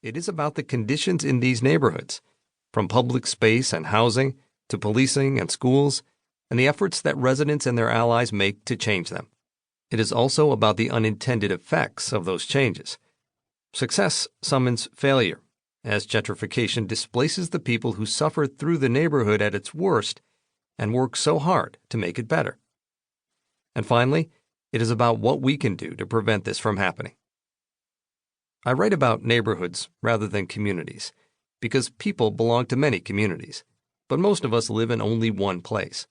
It is about the conditions in these neighborhoods, from public space and housing to policing and schools, and the efforts that residents and their allies make to change them. It is also about the unintended effects of those changes. Success summons failure, as gentrification displaces the people who suffered through the neighborhood at its worst and work so hard to make it better. And finally, it is about what we can do to prevent this from happening. I write about neighborhoods rather than communities because people belong to many communities, but most of us live in only one place.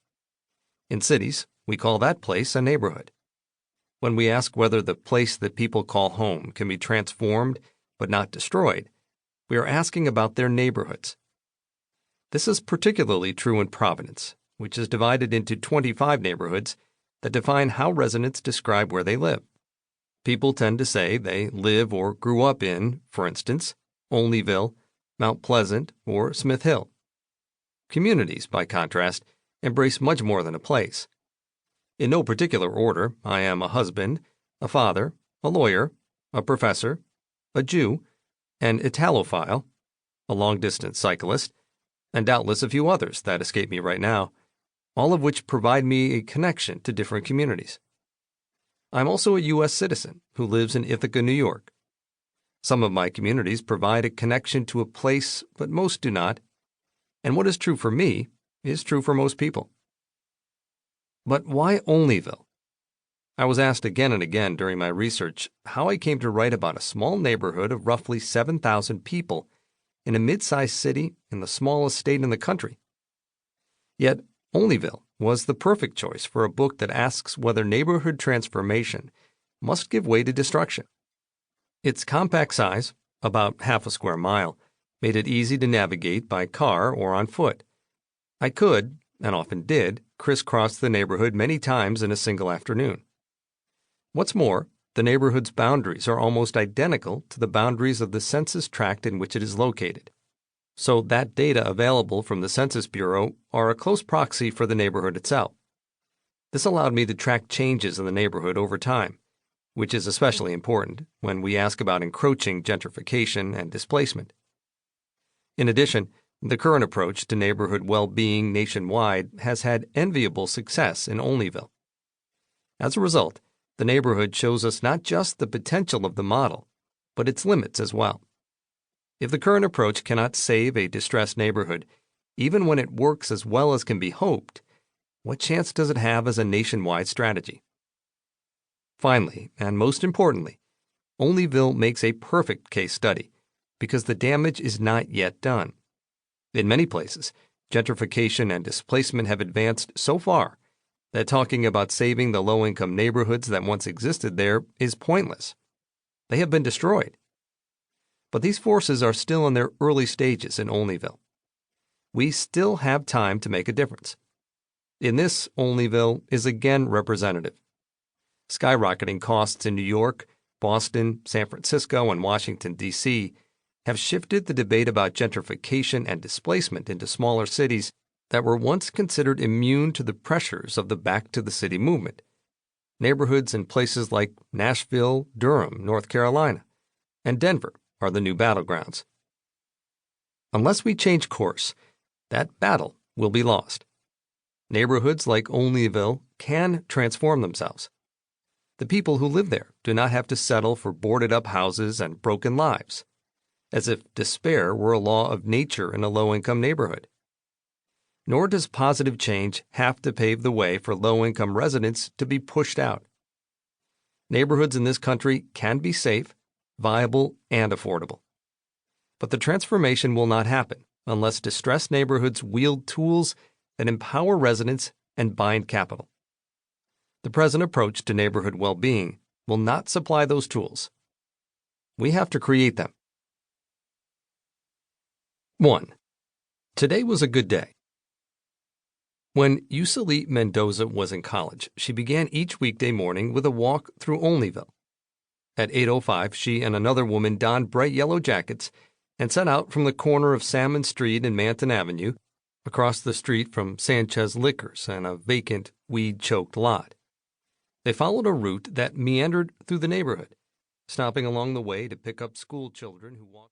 In cities, we call that place a neighborhood. When we ask whether the place that people call home can be transformed but not destroyed, we are asking about their neighborhoods. This is particularly true in Providence, which is divided into 25 neighborhoods that define how residents describe where they live. People tend to say they live or grew up in, for instance, Olneyville, Mount Pleasant, or Smith Hill. Communities, by contrast, embrace much more than a place. In no particular order, I am a husband, a father, a lawyer, a professor, a Jew, an Italophile, a long-distance cyclist, and doubtless a few others that escape me right now, all of which provide me a connection to different communities. I'm also a U.S. citizen who lives in Ithaca, New York. Some of my communities provide a connection to a place, but most do not. And what is true for me is true for most people. But why Olneyville? I was asked again and again during my research how I came to write about a small neighborhood of roughly 7,000 people in a mid-sized city in the smallest state in the country. Yet, Olneyville was the perfect choice for a book that asks whether neighborhood transformation must give way to destruction. Its compact size, about half a square mile, made it easy to navigate by car or on foot. I could, and often did, crisscross the neighborhood many times in a single afternoon. What's more, the neighborhood's boundaries are almost identical to the boundaries of the census tract in which it is located. So that data available from the Census Bureau are a close proxy for the neighborhood itself. This allowed me to track changes in the neighborhood over time, which is especially important when we ask about encroaching gentrification and displacement. In addition, the current approach to neighborhood well-being nationwide has had enviable success in Olneyville. As a result, the neighborhood shows us not just the potential of the model, but its limits as well. If the current approach cannot save a distressed neighborhood, even when it works as well as can be hoped, what chance does it have as a nationwide strategy? Finally, and most importantly, Olneyville makes a perfect case study because the damage is not yet done. In many places, gentrification and displacement have advanced so far that talking about saving the low-income neighborhoods that once existed there is pointless. They have been destroyed. But these forces are still in their early stages in Olneyville. We still have time to make a difference. In this, Olneyville is again representative. Skyrocketing costs in New York, Boston, San Francisco, and Washington, D.C. have shifted the debate about gentrification and displacement into smaller cities that were once considered immune to the pressures of the back-to-the-city movement. Neighborhoods in places like Nashville, Durham, North Carolina, and Denver are the new battlegrounds. Unless we change course, that battle will be lost. Neighborhoods like Olneyville can transform themselves. The people who live there do not have to settle for boarded-up houses and broken lives, as if despair were a law of nature in a low-income neighborhood. Nor does positive change have to pave the way for low-income residents to be pushed out. Neighborhoods in this country can be safe, viable, and affordable. But the transformation will not happen unless distressed neighborhoods wield tools that empower residents and bind capital. The present approach to neighborhood well-being will not supply those tools. We have to create them. 1. Today was a good day. When Yuseli Mendoza was in college, she began each weekday morning with a walk through Olneyville. At 8:05, she and another woman donned bright yellow jackets and set out from the corner of Salmon Street and Manton Avenue, across the street from Sanchez Liquors and a vacant, weed-choked lot. They followed a route that meandered through the neighborhood, stopping along the way to pick up school children who walked